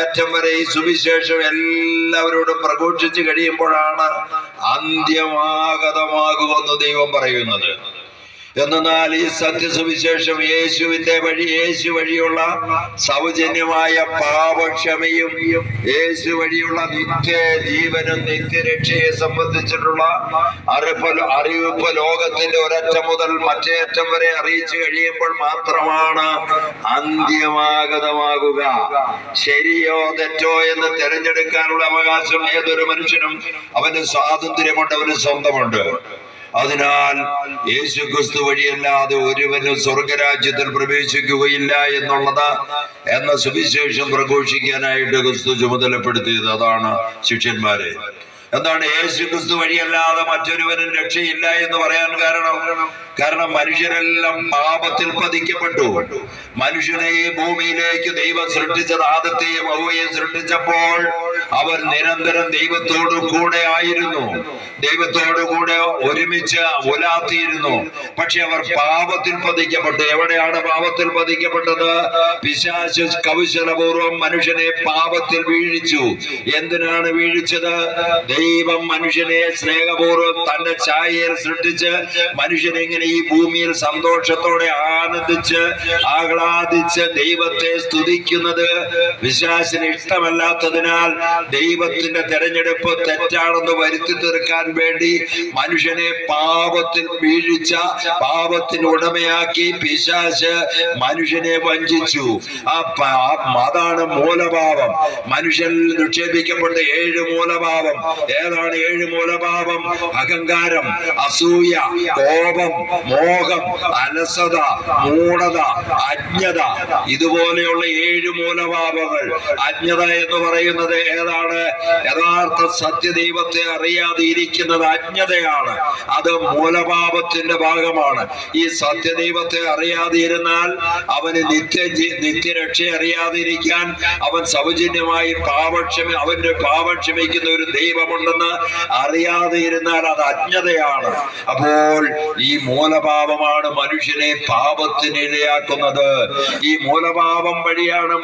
ഏറ്റവും വരെ ഈ സുവിശേഷം എല്ലാവരോടും പ്രഘോഷിച്ചു കഴിയുമ്പോഴാണ് അന്ത്യമാഗതമാകുമെന്ന് ദൈവം പറയുന്നത്. എന്നാൽ ഈ സത്യസുവിശേഷം യേശുവിന്റെ വഴി, യേശു വഴിയുള്ള സൗജന്യമായ പാപക്ഷമയും യേശു വഴിയുള്ള നിത്യജീവനും നിത്യരക്ഷയെ സംബന്ധിച്ചിട്ടുള്ള അറിയിപ്പ് ലോകത്തിന്റെ ഒരറ്റം മുതൽ മറ്റേ അറ്റം വരെ അറിയിച്ചു കഴിയുമ്പോൾ മാത്രമാണ് അന്ത്യമാഗതമാകുക. ശരിയോ തെറ്റോ എന്ന് തിരഞ്ഞെടുക്കാനുള്ള അവകാശം ഏതൊരു മനുഷ്യനും അവന് സ്വാതന്ത്ര്യമുണ്ട്, അവന് സ്വന്തമുണ്ട്. അതിനാൽ യേശു ക്രിസ്തു വഴിയല്ലാതെ ഒരുവനും സ്വർഗരാജ്യത്തിൽ പ്രവേശിക്കുകയില്ല എന്ന സുവിശേഷം പ്രഘോഷിക്കാനായിട്ട് ക്രിസ്തു ചുമതലപ്പെടുത്തിയത്. അതാണ് ശിഷ്യന്മാരെ. എന്താണ് യേശു ക്രിസ്തു വഴിയല്ലാതെ മറ്റൊരുവനും രക്ഷയില്ല എന്ന് പറയാൻ കാരണം മനുഷ്യരെല്ലാം പാപത്തിൽ പതിക്കപ്പെട്ടു. മനുഷ്യനെ ഈ ഭൂമിയിലേക്ക് ദൈവം സൃഷ്ടിച്ചത്, ആദത്തെയും ഹവ്വയെയും സൃഷ്ടിച്ചപ്പോൾ അവർ നിരന്തരം ദൈവത്തോടു കൂടെ ആയിരുന്നു, ദൈവത്തോടു കൂടെ ഒരുമിച്ച് ഉലാത്തിയിരുന്നു. പക്ഷെ അവർ പാപത്തിൽ പതിക്കപ്പെട്ടു. എവിടെയാണ് പാപത്തിൽ പതിക്കപ്പെട്ടത്? പിശാച് കൗശലപൂർവം മനുഷ്യനെ പാപത്തിൽ വീഴിച്ചു. എന്തിനാണ് വീഴിച്ചത്? ദൈവം മനുഷ്യനെ സ്നേഹപൂർവ്വം തന്റെ ഛായയിൽ സൃഷ്ടിച്ച് മനുഷ്യനെങ്ങനെ ഈ ഭൂമിയിൽ സന്തോഷത്തോടെ ആനന്ദിച്ച് ആഹ്ലാദിച്ച് ദൈവത്തെ സ്തുതിക്കുന്നത് പിശാചിന് ഇഷ്ടമല്ലാത്തതിനാൽ ദൈവത്തിന്റെ തെരഞ്ഞെടുപ്പ് തെറ്റാണെന്ന് വരുത്തി തീർക്കാൻ വേണ്ടി മനുഷ്യനെ പാപത്തിൽ വീഴിച്ച, പാപത്തിന് ഉടമയാക്കി പിശാച് മനുഷ്യനെ വഞ്ചിച്ചു. അതാണ് മൂലപാപം. മനുഷ്യനിൽ നിക്ഷേപിക്കപ്പെട്ട 7 മൂലപാപം. ഏതാണ് 7 മൂലപാപം? അഹങ്കാരം, അസൂയ, കോപം, മോഹം, അലസത, മൂഢത, അജ്ഞത. ഇതുപോലെയുള്ള 7 മൂലപാപങ്ങൾ. അജ്ഞത എന്ന് പറയുന്നത് ഏതാണ്? യഥാർത്ഥ സത്യദൈവത്തെ അറിയാതെ ഇരിക്കുന്നത് അജ്ഞതയാണ്. അത് മൂലപാപത്തിന്റെ ഭാഗമാണ്. ഈ സത്യദൈവത്തെ അറിയാതെ ഇരുന്നാൽ അവന് നിത്യരക്ഷ അറിയാതെ ഇരിക്കാൻ അവൻ സൗജന്യമായി അവന്റെ പാപം ക്ഷമിക്കുന്ന ഒരു ദൈവമുണ്ടെന്ന് അറിയാതെ ഇരുന്നാൽ അത് അജ്ഞതയാണ്. അപ്പോൾ ഈ മൂലപാപമാണ് മനുഷ്യനെ പാപത്തിന് ഇരയാക്കുന്നത്. ഈ മൂലപാപം വഴിയാണ്